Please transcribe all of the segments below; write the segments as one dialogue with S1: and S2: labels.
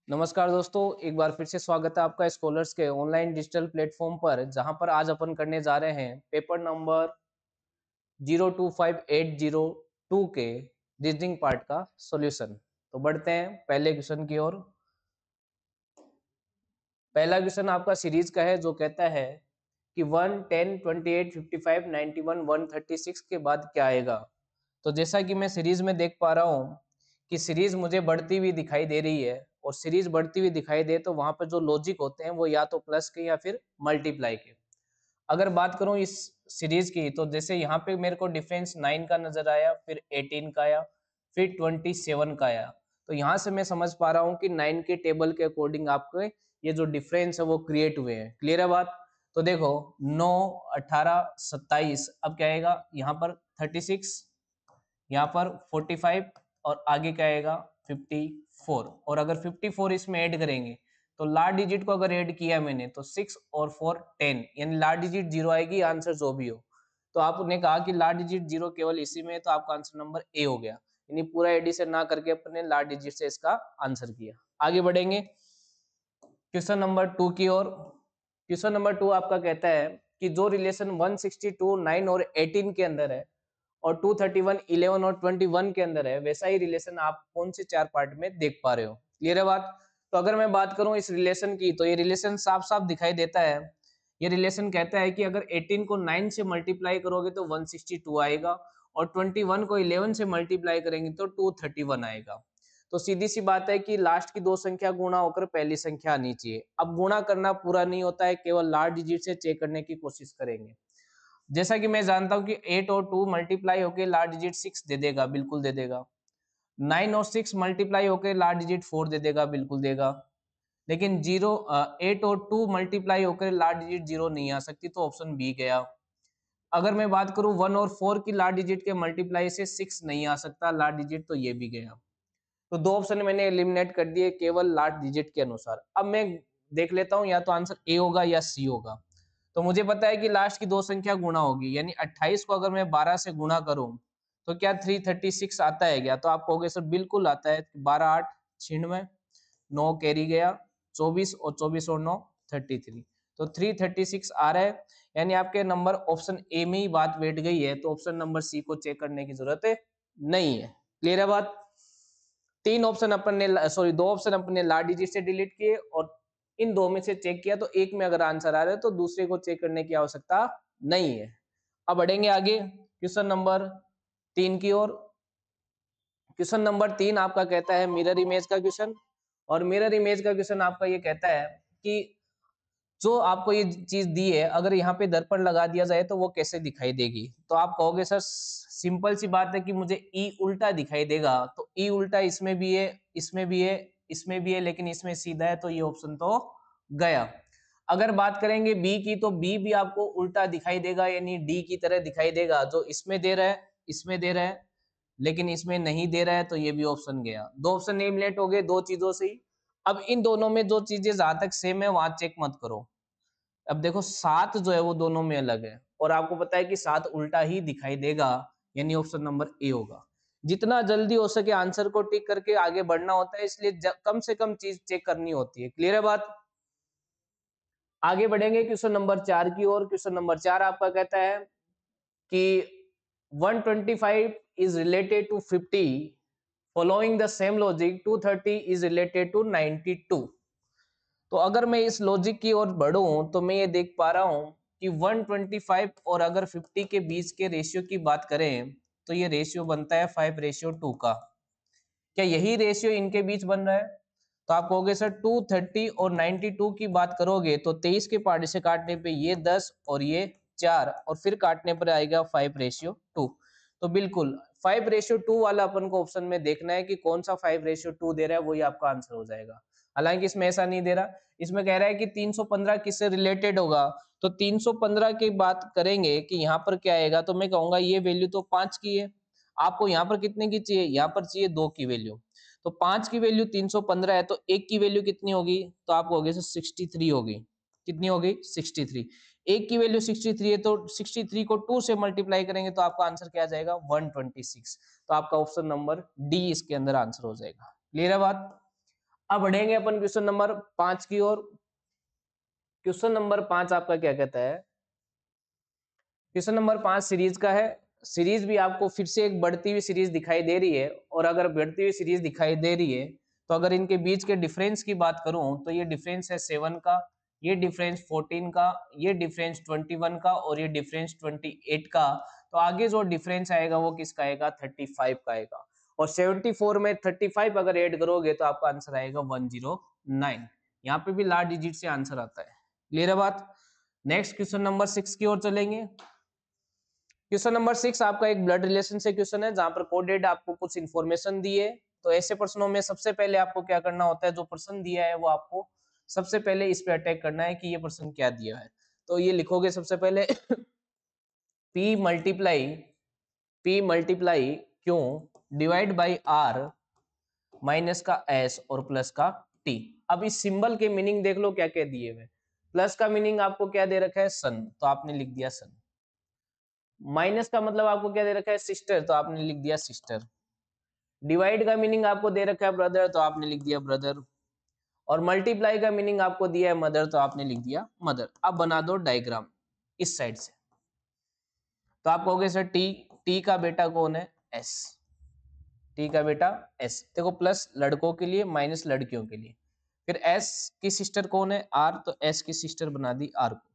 S1: नमस्कार दोस्तों, एक बार फिर से स्वागत है आपका स्कॉलर्स के ऑनलाइन डिजिटल प्लेटफॉर्म पर, जहां पर आज अपन करने जा रहे हैं पेपर नंबर 025802 के रीजनिंग पार्ट का सॉल्यूशन। तो बढ़ते हैं पहले क्वेश्चन की ओर। पहला क्वेश्चन आपका सीरीज का है जो कहता है कि 1 10 28 55 91 136 के बाद क्या आएगा। तो जैसा कि मैं सीरीज में देख पा रहा हूँ कि सीरीज मुझे बढ़ती हुई दिखाई दे रही है, और सीरीज बढ़ती हुई दिखाई दे तो वहां पर जो लॉजिक होते हैं वो या तो प्लस के या फिर मल्टीप्लाई के। अगर बात करूं इस सीरीज की, तो जैसे यहाँ पे मेरे को डिफरेंस 9 का नजर आया, फिर 18 का आया, फिर 27 का आया। तो यहाँ से मैं समझ पा रहा हूँ कि 9 के टेबल के अकॉर्डिंग आपके ये जो डिफरेंस है वो क्रिएट हुए हैं। क्लियर है बात? तो देखो 9 18 27, अब क्या आएगा यहाँ पर 36, यहाँ पर 45, और आगे क्या आएगा 54। और अगर 54 इसमें ऐड करेंगे तो लास्ट डिजिट को अगर ऐड किया मैंने तो 6 और 4 10, यानी लास्ट डिजिट 0 आएगी, आंसर जो भी हो। तो आपने कहा कि लास्ट डिजिट 0 केवल इसी में है, तो आपका आंसर नंबर ए हो गया। यानी पूरा एडिशन ना करके अपने लास्ट डिजिट से इसका आंसर किया। आगे बढ़ेंगे क्वेश्चन नंबर 2 की ओर। क्वेश्चन नंबर 2 आपका कहता है कि जो रिलेशन 162 9 और 18 के अंदर है और 231 11 और 21 के अंदर है, वैसा ही रिलेशन आप कौन से चार पार्ट में देख पा रहे हो। क्लियर है बात? तो अगर मैं बात करूं इस रिलेशन की, तो ये रिलेशन साफ साफ दिखाई देता है। ये रिलेशन कहता है कि अगर 18 को 9 से मल्टीप्लाई करोगे तो 162 आएगा, और 21 को 11 से मल्टीप्लाई करेंगे तो 231 आएगा। तो सीधी सी बात है कि लास्ट की दो संख्या गुणा होकर पहली संख्या आनी चाहिए। अब गुणा करना पूरा नहीं होता है, केवल लास्ट डिजिट से चेक करने की कोशिश करेंगे। जैसा कि मैं जानता हूं कि 8 और 2 मल्टीप्लाई होकर लास्ट डिजिट 6 दे देगा, बिल्कुल दे देगा। 9 और 6 मल्टीप्लाई होकर लास्ट डिजिट 4 दे देगा, बिल्कुल देगा। लेकिन 8 और 2 मल्टीप्लाई होकर लास्ट डिजिट 0 नहीं आ सकती, तो ऑप्शन बी गया। अगर मैं बात करूं 1 और 4 की लास्ट डिजिट के मल्टीप्लाई से 6 नहीं आ सकता लास्ट डिजिट, तो ये भी गया। तो दो ऑप्शन मैंने एलिमिनेट कर दिए केवल लास्ट डिजिट के अनुसार। अब मैं देख लेता हूं या तो आंसर ए होगा या सी होगा। तो मुझे पता है कि लास्ट की दो संख्या गुणा होगी, यानी 28 को अगर मैं 12 से गुणा करूं तो क्या 336 आता है क्या? तो आप कहोगे सर बिल्कुल आता है। 12 8 96, 9 कैरी गया 24, और 24 और 9 33, तो 336 आ रहा है। यानी आपके नंबर ऑप्शन ए में ही बात बैठ गई है, तो ऑप्शन नंबर सी को चेक करने की जरूरत नहीं है। क्लियर है बात? तीन ऑप्शन अपन ने सॉरी दो ऑप्शन अपन ने लास्ट डिजिट से डिलीट किए, और इन दो में से चेक किया, तो एक में अगर आंसर आ रहा है तो दूसरे को चेक करने की आवश्यकता नहीं है। अब बढ़ेंगे आगे क्वेश्चन नंबर 3 की ओर। क्वेश्चन नंबर 3 आपका कहता है मिरर इमेज का क्वेश्चन। और मिरर इमेज का क्वेश्चन आपका ये कहता है कि जो आपको ये चीज दी है, अगर यहाँ पे दर्पण लगा दिया जाए तो वो कैसे दिखाई देगी। तो आप कहोगे सर सिंपल सी बात है कि मुझे ई उल्टा दिखाई देगा। तो ई उल्टा इसमें भी है, इसमें भी है, इसमें भी है, लेकिन इसमें सीधा है, तो ये ऑप्शन तो गया। अगर बात करेंगे बी की, तो बी भी आपको उल्टा दिखाई देगा, यानी डी की तरह दिखाई देगा। जो इसमें दे रहा है, इसमें दे रहा है, लेकिन इसमें नहीं दे रहा है, तो ये भी ऑप्शन गया। दो ऑप्शन एलिमिनेट हो गए दो चीजों से ही। अब इन दोनों में जो चीजें जहां तक सेम है वहां चेक मत करो। अब देखो 7 जो है वो दोनों में अलग है, और आपको पता है कि 7 उल्टा ही दिखाई देगा, यानी ऑप्शन नंबर ए होगा। जितना जल्दी हो सके आंसर को टिक करके आगे बढ़ना होता है, इसलिए कम से कम चीज चेक करनी होती है। क्लियर है बात? आगे बढ़ेंगे क्वेश्चन नंबर 4 की ओर। क्वेश्चन नंबर 4 आपका कहता है कि 125 is related to 50, following the same logic 230 is related to 92। तो अगर मैं इस लॉजिक की ओर बढ़ूं तो मैं ये देख पा रहा हूं कि 125 और अगर 50 के बीच के रेशियो की बात करें तो ये रेशियो बनता है 5:2 का। क्या यही रेशियो इनके बीच बन रहा है? तो आप कहोगे सर 230 और 92 की बात करोगे तो 23 के पार्ट से काटने पे ये 10 और ये 4, और फिर काटने पर आएगा 5:2। तो बिल्कुल 5:2 वाला अपन को ऑप्शन में देखना है कि कौन सा 5:2 दे रहा है, वही आपका आंसर हो जाएगा। हालांकि इसमें ऐसा नहीं दे रहा, इसमें कह रहा है कि 315 किससे रिलेटेड होगा। तो 315 की बात करेंगे कि यहाँ पर क्या आएगा, तो मैं कहूंगा ये वैल्यू तो 5 की है। आपको यहाँ पर कितने की चाहिए? यहाँ पर चाहिए 2 की वैल्यू। तो 5 की वैल्यू 315 है, तो 1 की वैल्यू कितनी होगी? तो आपको होगी 63 होगी। कितनी होगी? 63। 1 की वैल्यू 63 है, तो 63 को 2 से मल्टीप्लाई करेंगे तो आपका आंसर क्या आ जाएगा? 126। तो आपका ऑप्शन नंबर डी इसके अंदर आंसर हो जाएगा। क्लियर है बात? अब बढ़ेंगे अपन क्वेश्चन नंबर 5 की ओर। क्वेश्चन नंबर 5 आपका क्या कहता है? क्वेश्चन नंबर 5 सीरीज का है। सीरीज भी आपको फिर से एक बढ़ती हुई सीरीज दिखाई दे रही है, और अगर बढ़ती हुई सीरीज दिखाई दे रही है तो अगर इनके बीच के डिफरेंस की बात करूं तो ये डिफरेंस है 7 का, ये डिफरेंस 14 का, ये डिफरेंस 21 का, और ये डिफरेंस 28 का। तो आगे जो डिफरेंस आएगा वो किसका आएगा? 35 का आएगा। और 74 में 35 अगर ऐड करोगे तो आपका आंसर आएगा 109। यहाँ पे भी लार्ज डिजिट से आंसर आता है। क्लियर है बात? नेक्स्ट क्वेश्चन नंबर 6 की ओर चलेंगे। क्वेश्चन नंबर 6 आपका एक ब्लड रिलेशन से क्वेश्चन है, जहां पर कोडेड आपको कुछ इन्फॉर्मेशन दी है। तो ऐसे प्रश्नों में सबसे पहले आपको क्या करना होता है? जो प्रश्न दिया है वो आपको सबसे पहले इस पे अटैक करना है कि ये प्रश्न क्या दिया है। तो ये लिखोगे सबसे पहले P मल्टीप्लाई क्यों डिवाइड बाई R माइनस का S और प्लस का T। अब इस सिंबल के मीनिंग देख लो क्या क्या दिए हुए। प्लस का मीनिंग आपको क्या दे रखा है? सन, तो आपने लिख दिया सन। माइनस का मतलब आपको क्या दे रखा है? सिस्टर, तो आपने लिख दिया सिस्टर। डिवाइड का मीनिंग आपको दे रखा है ब्रदर, तो आपने लिख दिया ब्रदर। और मल्टीप्लाई का मीनिंग आपको दिया है मदर, तो आपने लिख दिया मदर। अब बना दो डायग्राम इस साइड से। तो आप कहोगे सर टी, टी का बेटा कौन है? एस। टी का बेटा एस। देखो प्लस लड़कों के लिए, माइनस लड़कियों के लिए। फिर एस की सिस्टर कौन है? आर, तो एस की सिस्टर बना दी आर को।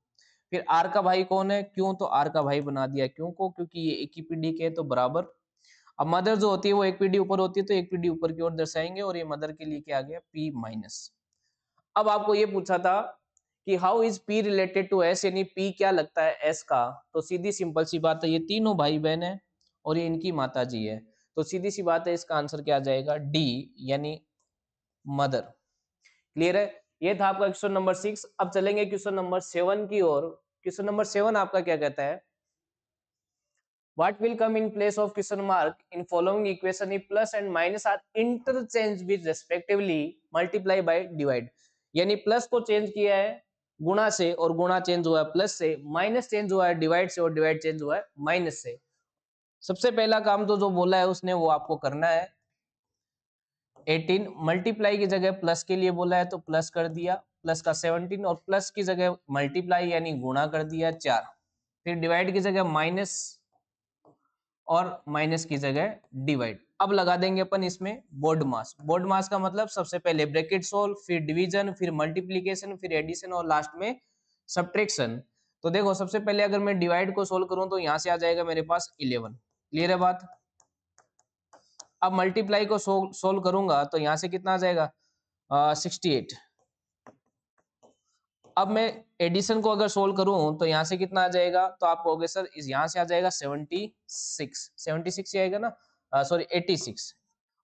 S1: फिर आर का भाई कौन है? क्यों, तो आर का भाई बना दिया क्यों को, क्योंकि ये एक ही पीढ़ी के, तो बराबर। अब मदर जो होती है वो एक पीढ़ी ऊपर होती है, तो एक पीढ़ी ऊपर की ओर दर्शाएंगे, और ये मदर के लिए क्या आ गया? P minus. अब आपको ये पूछा था कि how is p related to s, यानी पी क्या लगता है एस का। तो सीधी सिंपल सी बात है, ये तीनों भाई बहन है और ये इनकी माता जी है। तो सीधी सी बात है, इसका आंसर क्या आ जाएगा? डी, यानी मदर। क्लियर है? ये था आपका क्वेश्चन नंबर 6। अब चलेंगे क्वेश्चन नंबर 7 की ओर। क्वेश्चन नंबर 7 आपका क्या कहता है? What will come in place of question mark in following equation if plus and minus are interchanged with respectively multiply by divide। यानी प्लस को चेंज किया है गुणा से, और गुणा चेंज हुआ है प्लस से, माइनस चेंज हुआ है डिवाइड से, और डिवाइड चेंज हुआ है माइनस से। सबसे पहला काम तो जो बोला है उसने वो आपको करना है। 18 मल्टीप्लाई की जगह प्लस के लिए बोला है तो प्लस कर दिया, प्लस का 17, और प्लस की जगह मल्टीप्लाई यानी गुणा कर दिया 4। फिर डिवाइड की जगह माइनस, और माइनस की जगह डिवाइड। अब लगा देंगे अपन इसमें बोर्ड मास। बोर्ड मास का मतलब सबसे पहले ब्रैकेट सोल्व, फिर डिवीजन, फिर मल्टीप्लीकेशन, फिर एडिशन, और लास्ट में सब्ट्रैक्शन। तो देखो सबसे पहले अगर मैं डिवाइड को सोल्व करूं तो यहां से आ जाएगा मेरे पास 11। क्लियर है बात? अब मल्टीप्लाई को सोल्व करूंगा तो यहां से कितना आ जाएगा? 68। अब मैं एडिशन को अगर सोल्व करूं तो यहां से कितना आ जाएगा? तो आप कहोगे सर इस यहां से आ जाएगा 76 ही आएगा ना, सॉरी 86।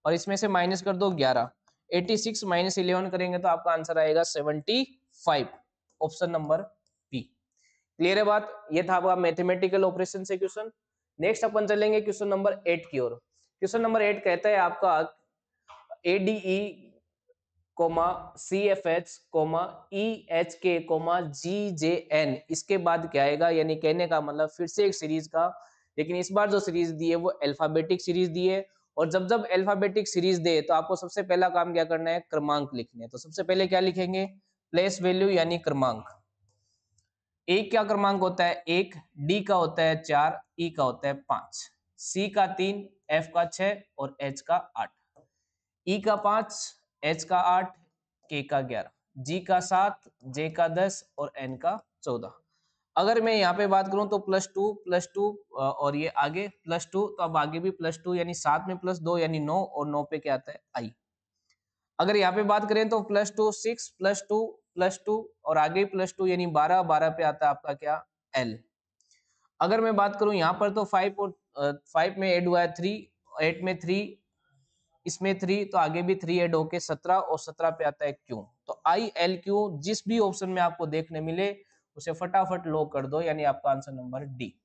S1: और इसमें से माइनस कर दो 11। 86 माइनस 11 करेंगे तो आपका आंसर आएगा 75। Option number B. क्लियर है बात? ये था आपका मैथमेटिकल ऑपरेशन से क्वेश्चन। नेक्स्ट अपन चलेंगे क्वेश्चन नंबर 8 की ओर। क्वेश्चन नंबर 8 कहता है आपका ADE comma C F H comma E H K comma G J N, इसके बाद क्या आएगा? यानी कहने का मतलब फिर से एक सीरीज का, लेकिन इस बार जो सीरीज दी है वो अल्फाबेटिक सीरीज दी है। और जब जब अल्फाबेटिक सीरीज दे तो आपको सबसे पहला काम क्या करना है? क्रमांक लिखने हैं। तो सबसे पहले क्या लिखेंगे? प्लेस वैल्यू यानी क्रमांक। ए क्या क्रमांक होता है? 1, डी का होता है 4, ई का होता है 5, सी का 3, एफ का 6, और एच का 8। ई का 5, एच का 8, के का 11, जी का 7, जे का 10, और एन का 14। अगर मैं यहाँ पे बात करूं तो +2 और ये आगे +2, तो अब आगे भी +2 यानी 7 में +2 यानी 9, और 9 पे क्या आता है? आई। अगर यहाँ पे बात करें तो +2 6 +2 और आगे +2 यानी 12, 12 पे आता है आपका क्या? एल। अगर मैं बात करूं यहाँ पर तो 5 और 5 में ऐड हुआ है 3, 8 में 3, इसमें 3, तो आगे भी 3 ऐड होके 17, और 17 पे आता है क्यू। तो आई एल क्यू जिस भी ऑप्शन में आपको देखने मिले उसे फटाफट लॉक कर दो, यानी आपका आंसर नंबर डी।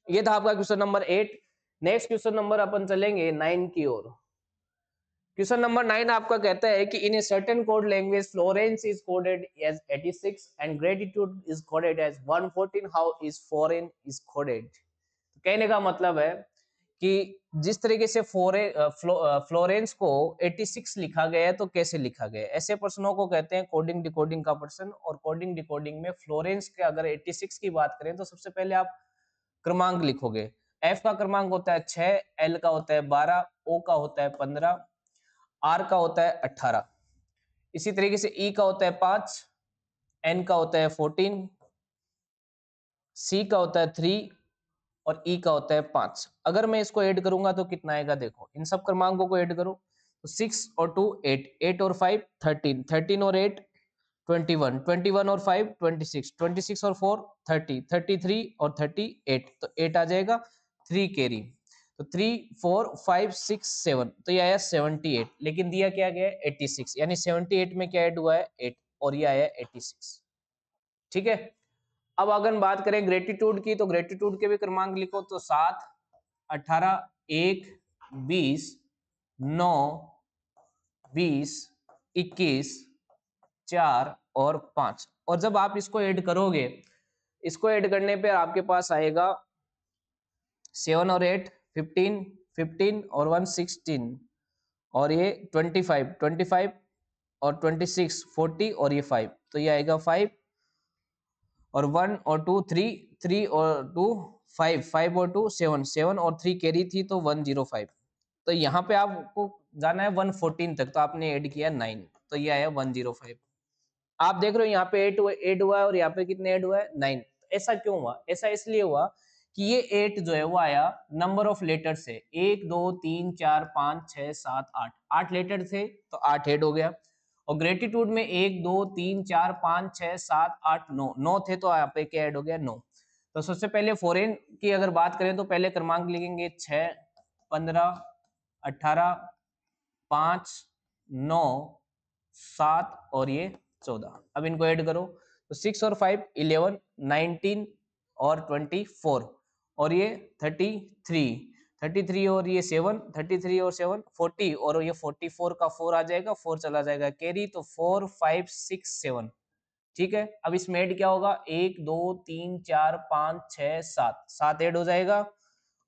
S1: ये था आपका question number 8। Next question number अपन चलेंगे 9 की ओर। क्वेश्चन नंबर 9 आपका कहता है कि in a certain code language Florence is coded as 86 and gratitude is coded as 114, how is foreign is coded. कहने का मतलब है कि जिस तरीके से फ्लोरेंस को 86 लिखा गया है तो कैसे लिखा गया है, ऐसे प्रश्नों को कहते हैं कोडिंग डिकोडिंग का प्रश्न। और कोडिंग डिकोडिंग में फ्लोरेंस के अगर 86 की बात करें तो सबसे पहले आप क्रमांक लिखोगे। एफ का क्रमांक होता है 6, एल का होता है 12, ओ का होता है 15, आर का होता है 18। इसी तरीके से ई का होता है 5, एन का होता है 14, सी का होता है 3 और ई का होता है 5। अगर मैं इसको ऐड करूंगा तो कितना आएगा, देखो इन सब क्रमांकों को ऐड करो तो 6 और 2 8, 8 और 5 13, 13 और 8 21, 21 और 5 26, 26 और 4 30, 33 और 38, तो 8 आ जाएगा 3 कैरी। तो 3 4 5 6 7, तो ये आया 78, लेकिन दिया क्या गया है 86, यानी 78 में क्या ऐड हुआ है 8 और ये आया 86। ठीक है। अब अगर हम बात करें ग्रेटिट्यूड की, तो ग्रेटिट्यूड के भी क्रमांक लिखो तो 7, 18, 1, 20, 9, 20, 21, 4 और 5। और जब आप इसको ऐड करोगे, इसको ऐड करने पे आपके पास आएगा 7 और 8 15, 15 और 1 16 और ये 25, 25 और 26 40 और ये 5, तो ये आएगा 5 और 1 और 2 3, 3 और 2 5, 5 और 2 7, 7 और 3 कैरी थी तो 105। तो यहाँ पे आपको जाना है 114 तक, तो आपने ऐड किया 9, तो ये आया 105। आप देख रहे हो यहाँ पे 8 ऐड हुआ है और यहाँ पे कितने ऐड हुआ है 9। ऐसा क्यों हुआ? ऐसा इसलिए हुआ कि ये 8 जो है वो आया नंबर ऑफ लेटर से, 1 2 3 4 5 6 7 8, 8 लेटर थे तो 8 ऐड हो गया। और ग्रेटिट्यूड में 1 2 3 4 5 6 7 8 9, 9 थे तो यहाँ पे क्या ऐड हो गया 9। तो सबसे पहले फॉरेन की अगर बात करें तो पहले क्रमांक लिखेंगे 6, 15, 18, 5, 9, 7 और ये 14। अब इनको ऐड करो तो 6 और 5 11, 19 और 24 और ये 33, 33 और ये 7, 33 और 7 40 और ये 44 का 4 आ जाएगा, 4 चला जाएगा कैरी, तो 4 5 6 7। ठीक है। अब इसमें ऐड क्या होगा, 1 2 3 4 5 6 7, 7 ऐड हो जाएगा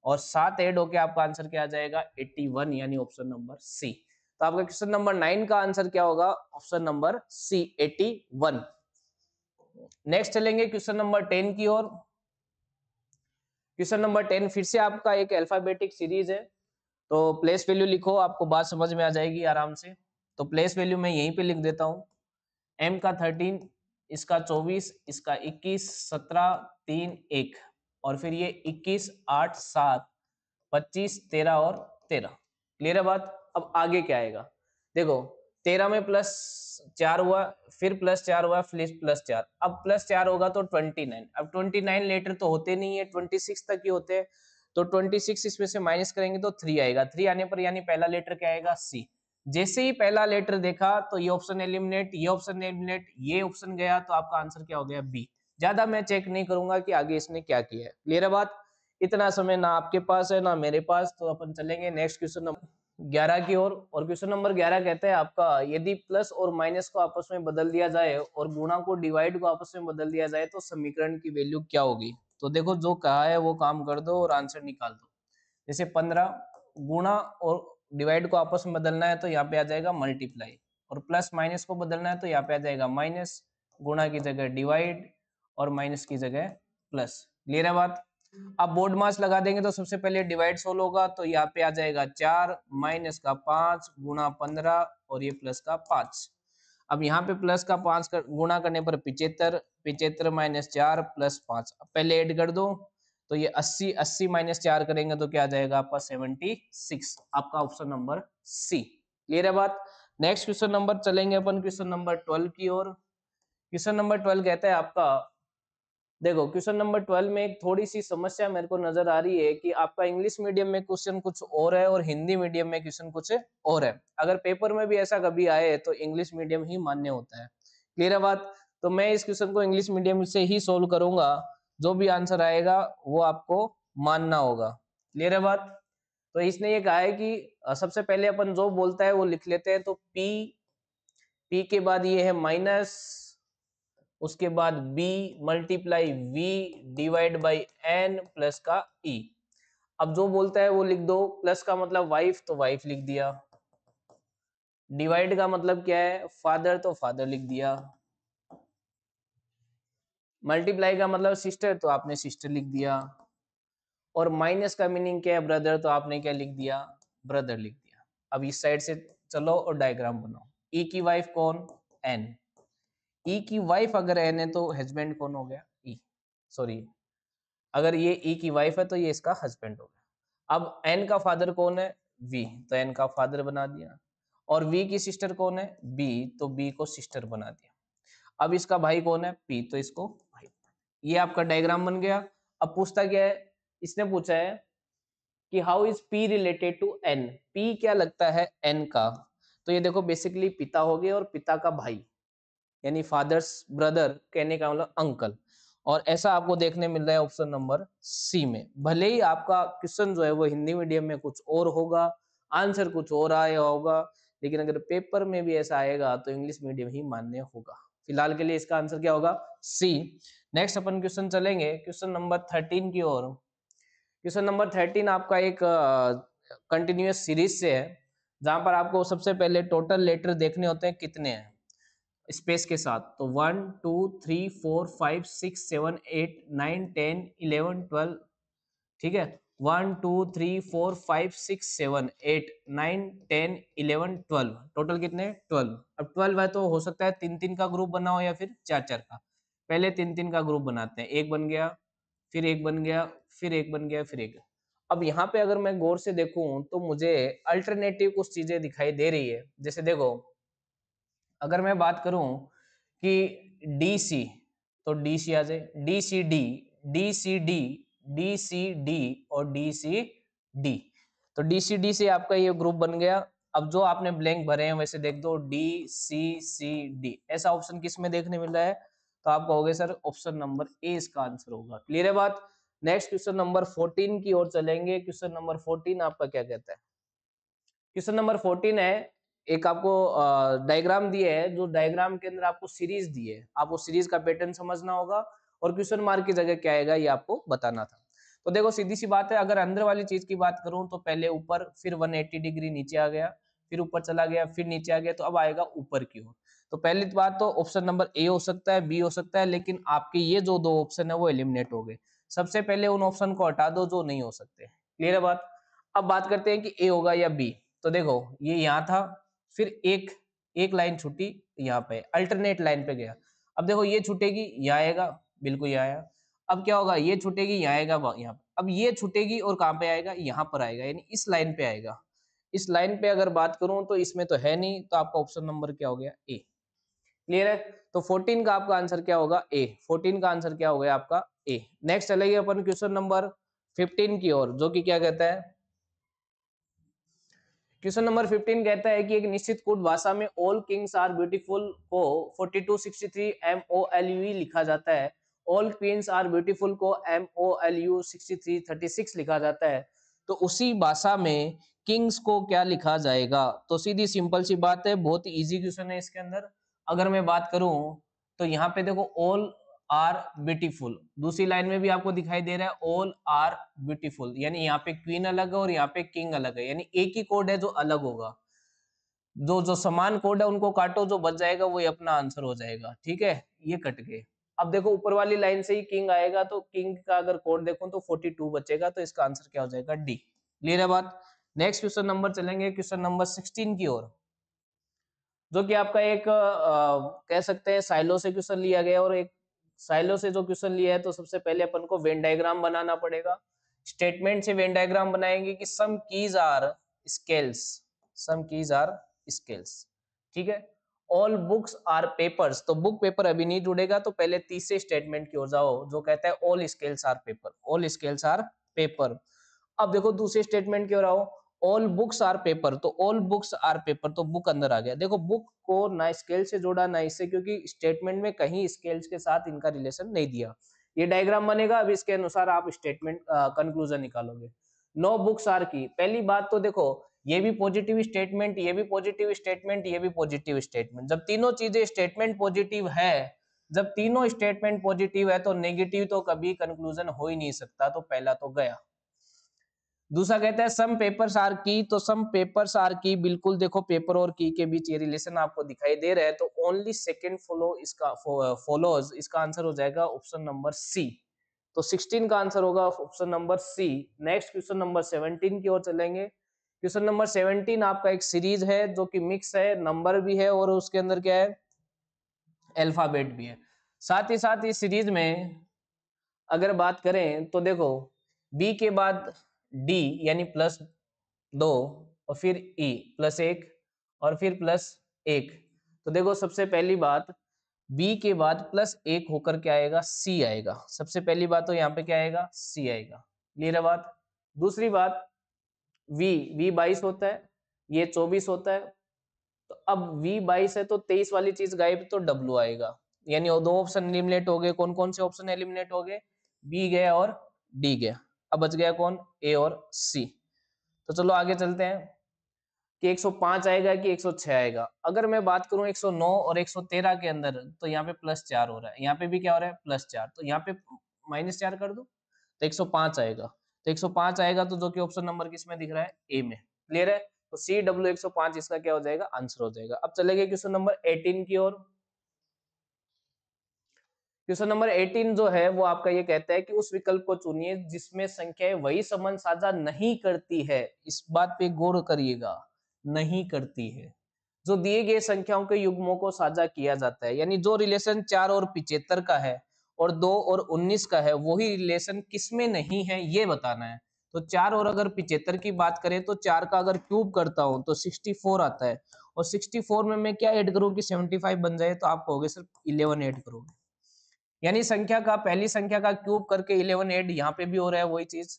S1: और 7 ऐड होके आपका आंसर क्या आ जाएगा 81, यानी ऑप्शन नंबर सी। तो आपका क्वेश्चन नंबर 9 का आंसर क्या होगा, ऑप्शन नंबर सी 81। नेक्स्ट चलेंगे क्वेश्चन नंबर 10 की ओर। क्वेश्चन नंबर 10 फिर से आपका एक अल्फाबेटिक सीरीज है, तो प्लेस वैल्यू लिखो, आपको बात समझ में आ जाएगी आराम से। तो प्लेस वैल्यू मैं यहीं पे लिख देता हूँ। एम का 13, इसका 24, इसका 21, 17 3 1 और फिर ये 21 8 7 25 13 और 13। क्लियर है बात? अब आगे क्या आएगा, देखो 13 में +4 हुआ, फिर +4 हुआ, फिर +4, अब +4 होगा तो 29। अब 29 लेटर तो होते नहीं है, 26 तक ही होते हैं, तो 26 इसमें से माइनस करेंगे तो 3 आएगा। 3 आने पर यानी पहला लेटर क्या आएगा, सी। जैसे ही पहला लेटर देखा तो ये ऑप्शन एलिमिनेट, ये ऑप्शन एलिमिनेट, ये ऑप्शन गया, तो आपका आंसर क्या हो गया, बी। ज्यादा मैं चेक नहीं करूंगा कि आगे इसने क्या किया है। क्लियर है बात? इतना समय ना आपके पास है ना मेरे पास, तो अपन चलेंगे नेक्स्ट क्वेश्चन नंबर 11 की ओर। और क्वेश्चन नंबर 11 कहते हैं आपका, यदि प्लस और माइनस को आपस में बदल दिया जाए और गुणा को डिवाइड को आपस में बदल दिया जाए तो समीकरण की वैल्यू क्या होगी। तो देखो जो कहा है वो काम कर दो और आंसर निकाल दो। जैसे 15 गुणा और डिवाइड को आपस में बदलना है तो यहाँ पे आ जाएगा मल्टीप्लाई, और प्लस माइनस को बदलना है तो यहाँ पे आ जाएगा माइनस, गुणा की जगह डिवाइड और माइनस की जगह प्लस। क्लियर है बात? अब बोर्ड मास लगा देंगे तो सबसे पहले डिवाइड सोल्व होगा, तो यहाँ पे आ जाएगा 4 माइनस का 5 गुणा 15 और ये प्लस का 5। अब यहाँ पे प्लस का 5 गुणा करने पर 75, 75 माइनस 4 प्लस 5। अब पहले ऐड कर दो तो ये 80, 80 माइनस 4 करेंगे तो क्या आ जाएगा आपका 76, आपका ऑप्शन नंबर सी। क्लियर है बात? नेक्स्ट क्वेश्चन नंबर चलेंगे अपन क्वेश्चन नंबर 12 की ओर। क्वेश्चन नंबर 12 कहता है आपका, देखो क्वेश्चन नंबर 12 में एक थोड़ी सी समस्या मेरे को नजर आ रही है कि आपका इंग्लिश मीडियम में क्वेश्चन कुछ और है और हिंदी मीडियम में क्वेश्चन कुछ और है। अगर पेपर में भी ऐसा कभी आए तो इंग्लिश मीडियम ही मान्य होता है। क्लियर है बात? तो मैं इस क्वेश्चन को इंग्लिश मीडियम से ही सोल्व करूंगा, जो भी आंसर आएगा वो आपको मानना होगा। क्लियर है बात? तो इसने ये कहा है कि सबसे पहले अपन जो बोलता है वो लिख लेते हैं, तो पी, पी के बाद ये है माइनस, उसके बाद b multiply v divide by n plus का e। अब जो बोलता है वो लिख दो, प्लस का मतलब वाइफ तो वाइफ लिख दिया, डिवाइड का मतलब क्या है फादर तो फादर लिख दिया, मल्टीप्लाई का मतलब सिस्टर तो आपने सिस्टर लिख दिया, और माइनस का मीनिंग क्या है ब्रदर, तो आपने क्या लिख दिया, ब्रदर लिख दिया। अब इस साइड से चलो और डायग्राम बनाओ। ई की वाइफ कौन, एन। ई की वाइफ अगर एन है तो हस्बैंड कौन हो गया, ई, सॉरी, अगर ये ई की वाइफ है तो ये इसका हस्बैंड हो गया। अब एन का फादर कौन है, वी, तो एन का फादर बना दिया, और वी की सिस्टर कौन है, बी, तो बी को सिस्टर बना दिया। अब इसका भाई कौन है, पी, तो इसको भाई। ये आपका डायग्राम बन गया। अब पूछता क्या है, इसने पूछा है कि how is p related to n, p क्या लगता है एन का, तो ये देखो बेसिकली पिता हो गए और पिता का भाई, यानी फादर्स ब्रदर, कहने का मतलब अंकल। और ऐसा आपको देखने मिल रहा है ऑप्शन नंबर सी में। भले ही आपका क्वेश्चन जो है वो हिंदी मीडियम में कुछ और होगा, आंसर कुछ और आया होगा, लेकिन अगर पेपर में भी ऐसा आएगा तो इंग्लिश मीडियम ही मान्य होगा। फिलहाल के लिए इसका आंसर क्या होगा, सी। नेक्स्ट अपन क्वेश्चन चलेंगे क्वेश्चन नंबर 13 की ओर। क्वेश्चन नंबर 13 आपका एक कंटिन्यूअस सीरीज से है, जहां पर आपको सबसे पहले टोटल लेटर देखने होते हैं कितने हैं स्पेस के साथ। तो 1 2 3 4 5 6 7 8 9 10 11 12, ठीक है, 1 2 3 4 5 6 7 8 9 10 11 12, टोटल कितने 12। अब 12 है तो हो सकता है 3 3 का ग्रुप बना हो या फिर 4 4 का। पहले 3 3 का ग्रुप बनाते हैं, एक बन गया, फिर एक बन गया, फिर एक बन गया, फिर एक। अब यहाँ पे अगर मैं गौर से देखूं तो मुझे अल्टरनेटिव कुछ चीजें दिखाई दे रही है। जैसे देखो, अगर मैं बात करूं कि डी सी, तो डी सी आ जाए, D C D, D C D, D C D और डी सी डी, तो डी सी डी से आपका ये ग्रुप बन गया। अब जो आपने ब्लैंक भरे हैं वैसे देख दो, डी सी डी, ऐसा ऑप्शन किस में देखने मिल रहा है, तो आप कहोगे सर ऑप्शन नंबर ए इसका आंसर होगा। क्लियर है बात। नेक्स्ट क्वेश्चन नंबर 14 की ओर चलेंगे। क्वेश्चन नंबर 14 आपका क्या कहता है, क्वेश्चन नंबर 14 है, एक आपको डायग्राम दिए है, जो डायग्राम के अंदर आपको सीरीज दी है, आपको सीरीज का पैटर्न समझना होगा और क्वेश्चन मार्क की जगह क्या आएगा ये आपको बताना था। तो देखो सीधी सी बात है, अगर अंदर वाली चीज की बात करूं तो पहले ऊपर, फिर 180 डिग्री नीचे आ गया, फिर ऊपर चला गया, फिर नीचे आ गया, तो अब आएगा ऊपर की ओर। तो पहली बात तो ऑप्शन नंबर ए हो सकता है, बी हो सकता है, लेकिन आपके ये जो दो ऑप्शन है वो एलिमिनेट हो गए। सबसे पहले उन ऑप्शन को हटा दो जो नहीं हो सकते। क्लियर है बात। अब बात करते हैं कि ए होगा या बी। तो देखो ये यहाँ था, फिर एक एक लाइन छूटी यहाँ पे, अल्टरनेट लाइन पे गया। अब देखो ये छूटेगी यहाँ आएगा, बिल्कुल यहाँ आया। अब क्या होगा, ये छूटेगी यहाँ आएगा, यहाँ पे। अब ये छूटेगी और कहाँ पे आएगा, यहाँ पर आएगा, यानी इस लाइन पे आएगा। इस लाइन पे अगर बात करूं तो इसमें तो है नहीं, तो आपका ऑप्शन नंबर क्या हो गया, ए। क्लियर है। तो 14 का आपका आंसर क्या होगा, ए। 14 का आंसर क्या हो गया आपका, ए। नेक्स्ट चलेगी अपन क्वेश्चन नंबर 15 की ओर, जो कि क्या कहता है, क्वेश्चन नंबर 15 कहता है कि एक निश्चित कूट भाषा में ऑल किंग्स आर ब्यूटीफुल को 4263 MOLUE लिखा जाता है, ऑल क्वींस आर ब्यूटीफुल को MOLU 6336 लिखा जाता है, तो उसी भाषा में किंग्स को क्या लिखा जाएगा। तो सीधी सिंपल सी बात है, बहुत इजी क्वेश्चन है इसके अंदर। अगर मैं बात करूं तो यहाँ पे देखो ऑल आर ब्यूटीफुल, दूसरी लाइन में भी आपको दिखाई दे रहा है ऑल आर ब्यूटीफुल, यानी यहाँ पे क्वीन अलग है और यहाँ पे किंग अलग है, यानी एक ही कोड है जो अलग होगा। जो जो समान कोड है उनको काटो, जो बच जाएगा वही अपना आंसर हो जाएगा। ठीक है, ये कट गए। अब देखो ऊपर वाली लाइन से ही किंग आएगा, तो किंग का अगर कोड देखो तो 42 बचेगा, तो इसका आंसर क्या हो जाएगा, डी। क्लियर है बात। नेक्स्ट क्वेश्चन नंबर चलेंगे क्वेश्चन नंबर 16 की ओर, जो कि आपका एक कह सकते हैं साइलो से क्वेश्चन लिया गया। और एक साइलो से जो क्वेश्चन लिया है, तो सबसे पहले अपन को वेन डायग्राम बनाना पड़ेगा। स्टेटमेंट से वेन डायग्राम बनाएंगे कि some keys are scales, some keys are scales, ठीक है। ऑल बुक्स आर पेपर्स, तो बुक पेपर अभी नहीं जुड़ेगा, तो पहले तीसरे स्टेटमेंट की ओर जाओ, जो कहता है all scales are paper, all scales are paper. अब देखो दूसरे स्टेटमेंट की ओर आओ, ऑल बुक्स आर पेपर, तो ऑल बुक्स आर पेपर, तो बुक अंदर आ गया। देखो बुक को ना स्केल से जोड़ा ना इससे, क्योंकि स्टेटमेंट में कहीं स्केल्स के साथ इनका रिलेशन नहीं दिया। ये डायग्राम बनेगा, अब इसके अनुसार आप स्टेटमेंट कंक्लूजन निकालोगे। नो बुक्स आर की, पहली बात तो देखो ये भी पॉजिटिव स्टेटमेंट, ये भी पॉजिटिव स्टेटमेंट, ये भी पॉजिटिव स्टेटमेंट। जब तीनों चीजें स्टेटमेंट पॉजिटिव है, जब तीनों स्टेटमेंट पॉजिटिव है तो नेगेटिव तो कभी कंक्लूजन हो ही नहीं सकता, तो पहला तो गया। दूसरा कहता है सम पेपर्स आर की, तो सम पेपर्स आर की, बिल्कुल देखो पेपर और की के बीच ये रिलेशन आपको दिखाई दे रहा है, तो ओनली सेकंड फॉलोज, इसका आंसर हो जाएगा ऑप्शन नंबर सी। तो 16 का आंसर होगा option number c. Next question number 17 की ओर चलेंगे। क्वेश्चन नंबर 17 आपका एक सीरीज है जो कि मिक्स है, नंबर भी है और उसके अंदर क्या है, अल्फाबेट भी है। साथ ही साथ इस सीरीज में अगर बात करें तो देखो बी के बाद डी यानी +2 और फिर ई +1 और फिर +1। तो देखो सबसे पहली बात बी के बाद +1 होकर क्या आएगा, सी आएगा। सबसे पहली बात तो यहाँ पे क्या आएगा, सी आएगा। क्लियर है बात। दूसरी बात वी 22 होता है, ये 24 होता है। तो अब वी 22 है तो 23 वाली चीज गायब, तो डब्ल्यू आएगा। यानी वो दो ऑप्शन एलिमिनेट हो गए। कौन कौन से ऑप्शन एलिमिनेट हो गए, बी गया और डी गया। अब बच गया कौन, ए और सी। तो चलो आगे चलते हैं कि 105 आएगा कि 106 आएगा। अगर मैं बात करूं 109 और 113 के अंदर, तो यहाँ पे +4 हो रहा है, यहाँ पे भी क्या हो रहा है, +4, तो यहाँ पे -4 कर दो तो 105 आएगा। तो 105 आएगा तो जो कि ऑप्शन नंबर किसमें दिख रहा है, ए में। क्लियर है। तो सी डब्ल्यू 105 इसका क्या हो जाएगा, आंसर हो जाएगा। अब चलेंगे क्वेश्चन नंबर 18 की ओर। क्वेश्चन नंबर 18 जो है वो आपका ये कहता है कि उस विकल्प को चुनिए जिसमें संख्याएं वही संबंध साझा नहीं करती है। इस बात पे गौर करिएगा, नहीं करती है। जो दिए गए संख्याओं के युग्मों को साझा किया जाता है, यानी जो रिलेशन 4 और 75 का है और 2 और 19 का है, वही रिलेशन किसमें नहीं है ये बताना है। तो 4 और अगर 75 की बात करें तो 4 का अगर क्यूब करता हूं तो 64 आता है, और 64 में मैं क्या ऐड करूं कि 75 बन जाए, तो आप कहोगे सिर्फ 11 ऐड करोगे। यानी संख्या का, पहली संख्या का क्यूब करके 11 ऐड यहाँ पे भी हो रहा है वही चीज।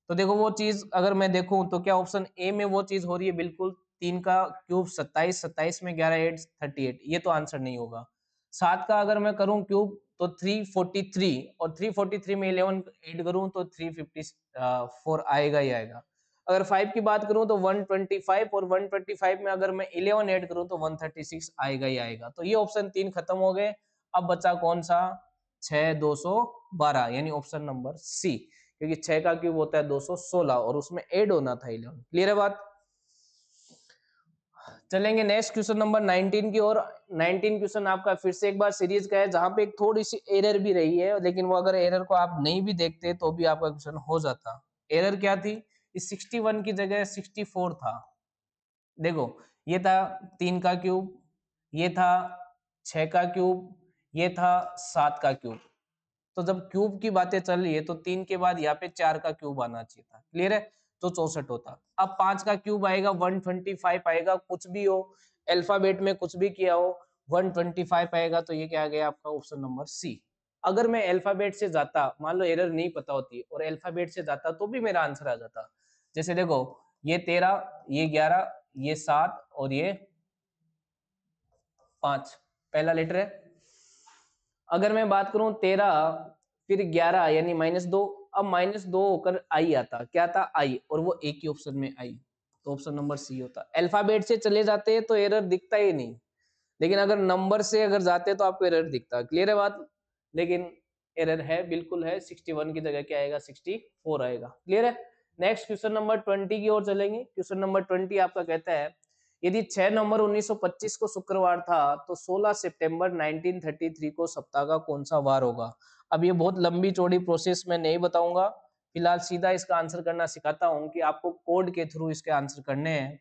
S1: तो देखो वो चीज अगर मैं देखूं तो क्या ऑप्शन ए में वो चीज हो रही है, बिल्कुल। 3 का क्यूब 27, 27 में 11 ऐड 38, ये तो आंसर नहीं होगा। 7 का अगर मैं करूं क्यूब तो 343, और 343 में 11 ऐड करूं तो 354 आएगा ही आएगा। अगर 5 की बात करूं तो 125, और 125 में अगर मैं 11 ऐड करूं तो 136 आएगा ही आएगा। तो ये ऑप्शन 3 खत्म हो गए। अब बचा कौन सा, 6 212, यानी ऑप्शन नंबर सी, क्योंकि 6 का क्यूब होता है 216 और उसमें ऐड होना था 11। क्लियर है बात। चलेंगे नेक्स्ट क्वेश्चन नंबर 19 की ओर। 19 क्वेश्चन आपका फिर से एक बार सीरीज का है, जहां पे एक थोड़ी सी एरर भी रही है, लेकिन वो अगर एरर को आप नहीं भी देखते तो भी आपका क्वेश्चन हो जाता। एरर क्या थी, इस 61 की जगह 64 था। देखो ये था 3 का क्यूब, ये था 6 का क्यूब, ये था 7 का क्यूब। तो जब क्यूब की बातें चल रही है तो 3 के बाद यहाँ पे 4 का क्यूब आना चाहिए था। क्लियर है। तो 64 होता। अब 5 का क्यूब आएगा 125 आएगा, कुछ भी हो अल्फाबेट में कुछ भी किया हो 125 आएगा। तो ये क्या आ गया आपका ऑप्शन नंबर सी। अगर मैं अल्फाबेट से जाता, मान लो एरर नहीं पता होती और अल्फाबेट से जाता तो भी मेरा आंसर आ जाता। जैसे देखो ये 13, ये 11, ये 7 और ये 5, पहला लेटर है। अगर मैं बात करूं 13 फिर 11 यानी -2, अब -2 होकर आई आता, क्या था आई, और वो एक ही ऑप्शन में आई, तो ऑप्शन नंबर सी होता। अल्फाबेट से चले जाते तो एरर दिखता ही नहीं, लेकिन अगर नंबर से अगर जाते तो आपको एरर दिखता। क्लियर है बात। लेकिन एरर है, बिल्कुल है, 61 की जगह क्या आएगा, 64 आएगा। क्लियर है। नेक्स्ट क्वेश्चन नंबर 20 की ओर चलेंगे। क्वेश्चन नंबर 20 आपका कहता है यदि 6 नवंबर 1925 को शुक्रवार था तो 16 सितंबर 1933 को सप्ताह का कौन सा वार होगा। अब ये बहुत लंबी चौड़ी प्रोसेस में नहीं बताऊंगा, फिलहाल सीधा इसका आंसर करना सिखाता हूं कि आपको कोड के थ्रू इसके आंसर करने हैं।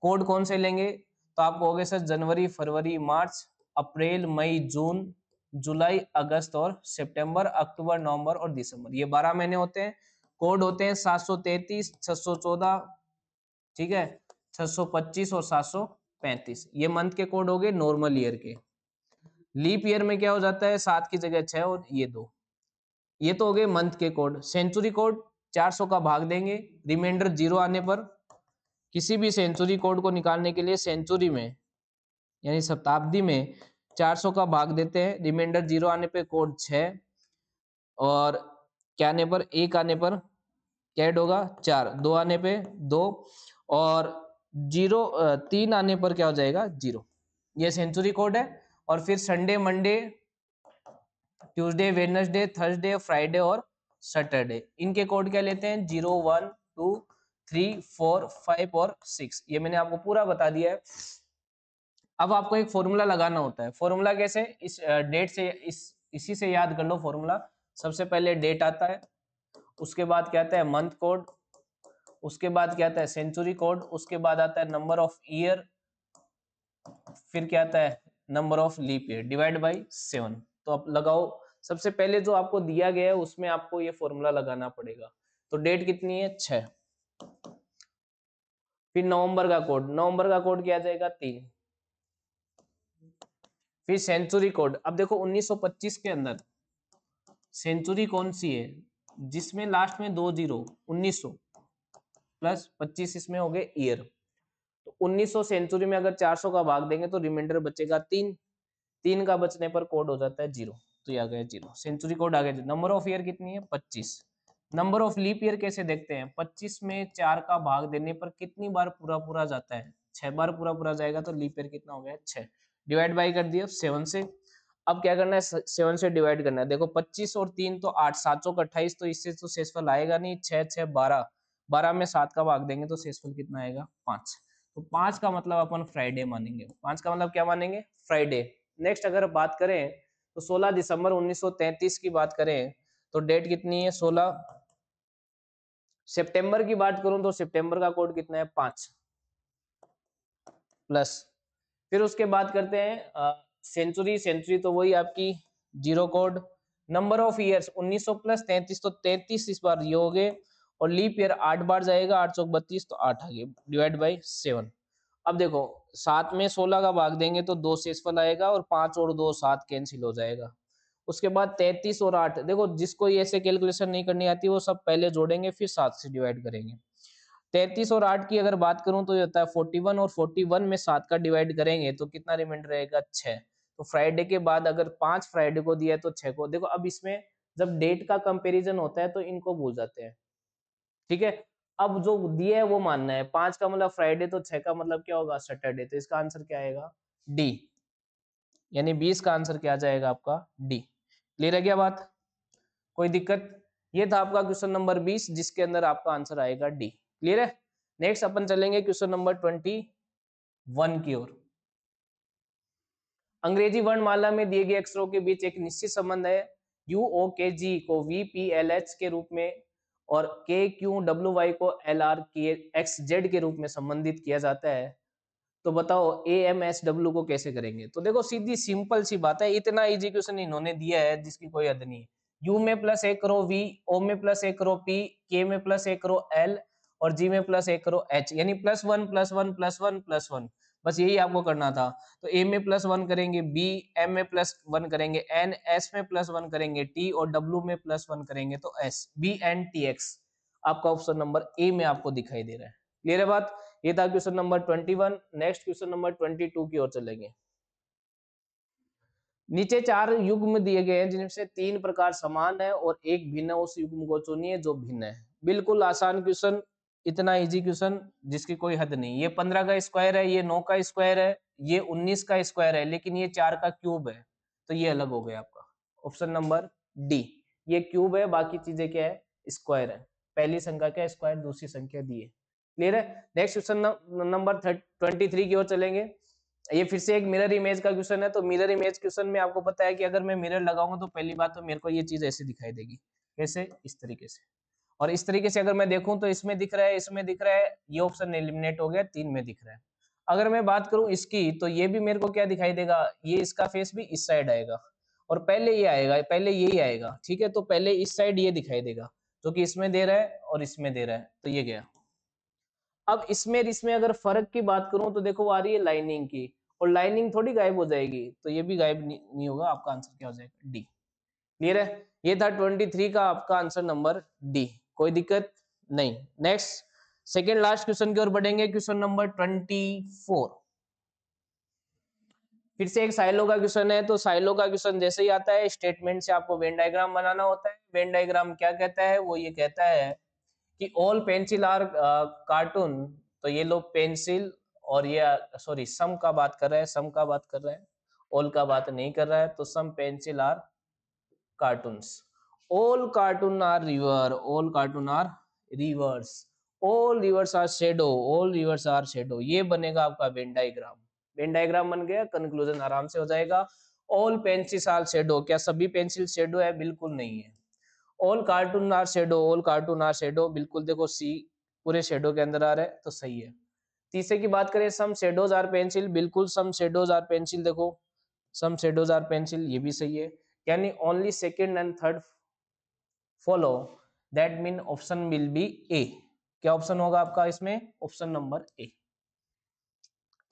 S1: कोड कौन से लेंगे, तो आप कहोगे सर जनवरी, फरवरी, मार्च, अप्रैल, मई, जून, जुलाई, अगस्त और सितंबर, अक्टूबर, नवंबर और दिसंबर, ये 12 महीने होते हैं। कोड होते हैं 733, 614, ठीक है, 625 और 735, ये मंथ के कोड हो गए नॉर्मल ईयर के। लीप ईयर में क्या हो जाता है, 7 की जगह 6 और ये 2, ये तो हो गए मंथ के कोड। सेंचुरी कोड 400 का भाग देंगे, रिमाइंडर 0 आने पर। किसी भी सेंचुरी कोड को निकालने के लिए सेंचुरी में यानी शताब्दी में 400 का भाग देते हैं, रिमाइंडर 0 आने पे कोड 6, और क्या आने पर, 1 आने पर क्या ऐड होगा 4, 2 आने पे 2, और 0 3 आने पर क्या हो जाएगा 0। ये सेंचुरी कोड है। और फिर Sunday, Monday, Tuesday, Wednesday, Thursday, Friday और सैटरडे, इनके कोड क्या लेते हैं 0, 1, 2, 3, 4, 5 और 6, ये मैंने आपको पूरा बता दिया है। अब आपको एक फॉर्मूला लगाना होता है। फॉर्मूला कैसे? इस डेट से, इसी से याद कर लो फॉर्मूला। सबसे पहले डेट आता है, उसके बाद क्या आता है मंथ कोड, उसके बाद क्या आता है सेंचुरी कोड, उसके बाद आता है नंबर ऑफ ईयर, फिर क्या आता है number of leap year divide by 7। तो आप लगाओ। सबसे पहले जो आपको दिया गया है उसमें आपको ये फॉर्मूला लगाना पड़ेगा। तो डेट कितनी है 6, फिर नवंबर का कोड, नवंबर का कोड क्या आ जाएगा 3, फिर सेंचुरी कोड। अब देखो 1925 के अंदर सेंचुरी कौन सी है जिसमें लास्ट में 2 जीरो, 1900 प्लस 25 इसमें हो गए ईयर। तो 1900 सेंचुरी में अगर 400 का भाग देंगे तो रिमाइंडर बचेगा 3, 3 का बचने पर कोड हो जाता है 0। तो ये आ गया 0, सेंचुरी कोड आ गया। नंबर ऑफ ईयर कितनी है 25। नंबर ऑफ लीप ईयर कैसे देखते हैं? 25 में 4 का भाग देने पर कितनी बार पूरा पूरा जाता है? 6 बार पूरा पूरा जाएगा। तो लीप ईयर कितना हो गया 6, डिवाइड बाई कर दिया 7 से। अब क्या करना है 7 से डिवाइड करना है। देखो 25 और 3 तो 8, 7 चौक 28, तो इससे तो शेषफल आएगा नहीं। 6 6 12, 12 में 7 का भाग देंगे तो शेषफल कितना आएगा 5। तो 5 का मतलब अपन फ्राइडे मानेंगे। 5 का मतलब क्या मानेंगे? फ्राइडे। नेक्स्ट अगर बात करें तो 16 दिसंबर 1933 की बात करें तो डेट कितनी है 16। सितंबर की बात करूं तो सितंबर का कोड कितना है 5 प्लस। फिर उसके बाद करते हैं सेंचुरी, सेंचुरी तो वही आपकी 0 code. Number of years 1900 plus 33, तो 33 इस बार ये हो गए। और लीप ईयर 8 बार जाएगा, 8 चौक 32, तो 8 आ गए डिवाइड बाई 7। अब देखो 7 में 16 का भाग देंगे तो 2 शेषफल आएगा और 5 और 2 7 कैंसिल हो जाएगा। उसके बाद 33 और 8, देखो जिसको ये ऐसे कैलकुलेशन नहीं करनी आती वो सब पहले जोड़ेंगे फिर 7 से डिवाइड करेंगे। 33 और 8 की अगर बात करूं तो ये होता है 41, और 41 में 7 का डिवाइड करेंगे तो कितना रिमाइंडर रहेगा 6। तो फ्राइडे के बाद अगर 5 फ्राइडे को दिया है तो 6 को। देखो अब इसमें जब डेट का कंपैरिजन होता है तो इनको भूल जाते हैं, ठीक है। अब जो दिया है वो मानना है। 5 का मतलब फ्राइडे, तो 6 का मतलब क्या होगा सैटरडे। तो इसका आंसर क्या आएगा डी, यानी 20 का आंसर क्या आ जाएगा आपका डी। क्लियर है क्या बात? कोई दिक्कत? ये था आपका क्वेश्चन नंबर 20 जिसके अंदर आपका आंसर आएगा डी। क्लियर है? नेक्स्ट अपन चलेंगे क्वेश्चन नंबर 21 की ओर। अंग्रेजी वर्णमाला में दिए गए अक्षरों के बीच एक निश्चित संबंध है। यू ओ के जी को वी पी एल एच के रूप में और के क्यू डब्ल्यू वाई को एल आर के एक्स जेड के रूप में संबंधित किया जाता है। तो बताओ ए एम एस डब्ल्यू को कैसे करेंगे? तो देखो सीधी सिंपल सी बात है, इतना इजी क्वेश्चन इन्होंने दिया है जिसकी कोई हद नहीं है। यू में प्लस एक करो वी, ओ में प्लस एक करो पी, के में प्लस एक करो एल, और जी में प्लस एक करो एच, यानी plus one plus one plus one plus one. बस यही आपको करना था। तो ए में प्लस वन करेंगे बी, एम में प्लस वन करेंगे एन, एस में प्लस वन करेंगे टी, और डब्ल्यू में प्लस वन करेंगे तो S. B N T X आपका ऑप्शन नंबर ए में आपको दिखाई दे रहा है। क्लियर है बात? ये था question number 21। Next question number 22 की ओर चलेंगे। नीचे 4 युग्म दिए गए हैं जिनमें से 3 प्रकार समान है और एक भिन्न है। उस युग्म को चुनिए जो भिन्न है। बिल्कुल आसान क्वेश्चन, इतना इजी क्वेश्चन जिसकी कोई हद नहीं। ये 15 का स्क्वायर है, ये 9 का स्क्वायर है, ये 19 का स्क्वायर है, लेकिन ये 4 का क्यूब है। तो ये अलग हो गया आपका ऑप्शन नंबर डी। ये क्यूब है, बाकी चीजें क्या है स्क्वायर है। पहली संख्या क्या स्क्वायर, दूसरी संख्या दी है। क्लियर है? नेक्स्ट क्वेश्चन नंबर 23 की ओर चलेंगे। ये फिर से एक मिरर इमेज का क्वेश्चन है। तो मिरर इमेज क्वेश्चन में आपको पता है कि अगर मैं मिरर लगाऊंगा तो पहली बात तो मेरे को ये चीज ऐसे दिखाई देगी। कैसे? इस तरीके से। और इस तरीके से अगर मैं देखूं तो इसमें दिख रहा है, इसमें दिख रहा है, ये ऑप्शन एलिमिनेट हो गया, 3 में दिख रहा है। अगर मैं बात करूं इसकी तो ये भी मेरे को क्या दिखाई देगा, ये इसका फेस भी इस साइड आएगा और पहले ये आएगा, पहले यही आएगा, ठीक है। तो पहले इस साइड ये दिखाई देगा जो कि इसमें दे रहा है और इसमें दे रहा है, तो ये गया। अब इसमें इसमें अगर फर्क की बात करूं तो देखो आ रही है लाइनिंग की, और लाइनिंग थोड़ी गायब हो जाएगी, तो ये भी गायब नहीं होगा। आपका आंसर क्या हो जाएगा डी। क्लियर है? ये था 23 का आपका आंसर नंबर डी। कोई दिक्कत नहीं। नेक्स्ट सेकेंड लास्ट क्वेश्चन की ओर बढ़ेंगे। Question number 24। फिर से एक साइलो का क्वेश्चन है। तो साइलो का क्वेश्चन जैसे ही आता है स्टेटमेंट से आपको वेन डायग्राम बनाना होता है। वेन डायग्राम क्या कहता है? वो ये कहता है कि ऑल पेंसिल आर कार्टून। तो ये लोग पेंसिल और ये सॉरी सम का बात कर रहा है, सम का बात कर रहा है, ऑल का बात नहीं कर रहा है। तो some pencil are cartoons, all cartoon are river, all cartoon are rivers, all rivers are shadow, all rivers are shadow, ये बनेगा आपका वेन डायग्राम। वेन डायग्राम बन गया, कंक्लूजन आराम से हो जाएगा। ऑल पेंसिल्स आर शेडो, क्या सभी पेंसिल शेडो है? बिल्कुल नहीं है। All cartoon are shadow, all cartoon are shadow, बिल्कुल देखो सी पूरे शेडो के अंदर आ रहा है तो सही है। तीसरे की बात करें, सम शेडोज आर पेंसिल, बिल्कुल सम शेडोज आर पेंसिल, देखो सम शेडोज आर पेंसिल, ये भी सही है। यानी only second and third follow, that mean option will be A. क्या ऑप्शन होगा आपका इसमें? Option number A.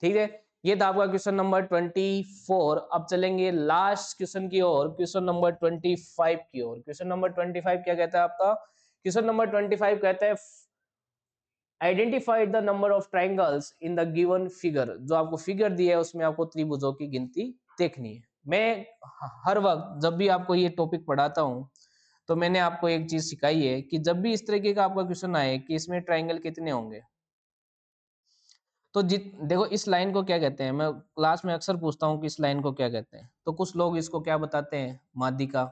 S1: ठीक है, ये था आपका क्वेश्चन नंबर 24। अब चलेंगे लास्ट क्वेश्चन की ओर, क्वेश्चन नंबर 25 की ओर। क्वेश्चन नंबर 25 क्या कहता है आपका? क्वेश्चन नंबर 25 कहता है identify the number of triangles in the given figure. जो आपको फिगर दिया है उसमें आपको त्रिभुजों की गिनती देखनी है। मैं हर वक्त जब भी आपको ये टॉपिक पढ़ाता हूँ तो मैंने आपको एक चीज सिखाई है कि जब भी इस तरीके का आपका क्वेश्चन आए कि इसमें ट्राइंगल कितने होंगे, तो देखो इस लाइन को क्या कहते हैं, मैं क्लास में अक्सर पूछता हूँ कि इस लाइन को क्या कहते हैं। तो कुछ लोग इसको क्या बताते हैं? माध्यिका।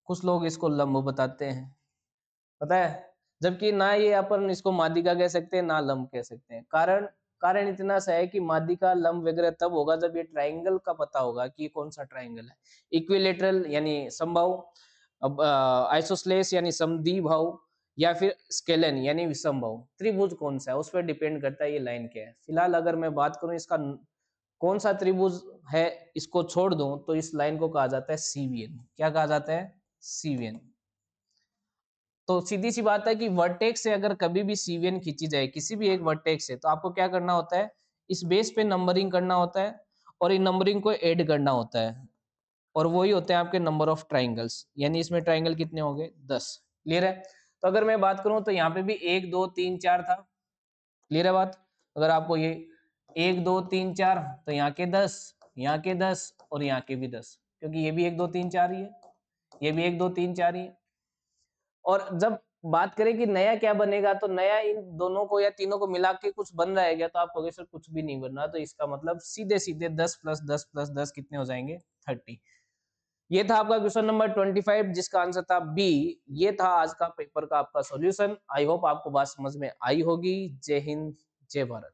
S1: कुछ लोग इसको लंब बताते हैं, पता है। जबकि ना ये अपन इसको माध्यिका कह सकते हैं ना लंब कह सकते हैं। कारण कारण इतना सा है कि माध्यिका लंब वगैरह तब होगा जब ये ट्राइंगल का पता होगा कि ये कौन सा ट्राइंगल है। इक्विलेटरल यानी समबाहु, अब आइसोस्लेस यानी समद्विबाहु, या फिर स्केलन यानी विषमबाहु। त्रिभुज कौन सा है उस पर डिपेंड करता है ये लाइन क्या है। फिलहाल अगर मैं बात करूं इसका कौन सा त्रिभुज है, इसको छोड़ दूं तो इस लाइन को कहा जाता है सीवीएन। क्या कहा जाता है? सीवीएन। तो सीधी सी बात है कि वर्टेक्स से अगर कभी भी सीवीएन खींची जाए किसी भी एक वर्टेक्स से, तो आपको क्या करना होता है? इस बेस पे नंबरिंग करना होता है और इन नंबरिंग को ऐड करना होता है, और वही होते हैं आपके नंबर ऑफ ट्राइंगल्स। यानी इसमें ट्राइंगल कितने हो गए? 10। क्लियर है? तो अगर मैं बात करूं तो यहाँ पे भी 1 2 3 4 था। क्लियर है बात? अगर आपको ये 1 2 3 4, तो यहाँ के 10, यहाँ के 10 और यहाँ के भी 10, क्योंकि ये भी 1 2 3 4 ही है, ये भी 1 2 3 4 ही है। और जब बात करें कि नया क्या बनेगा, तो नया इन दोनों को या तीनों को मिला के कुछ बन रहा है क्या, तो आप कहोगे सर कुछ भी नहीं बन रहा। तो इसका मतलब सीधे सीधे 10 प्लस 10 प्लस 10 कितने हो जाएंगे? 30। ये था आपका क्वेश्चन नंबर 25 जिसका आंसर था बी। ये था आज का पेपर का आपका सॉल्यूशन। आई होप आपको बात समझ में आई होगी। जय हिंद, जय भारत।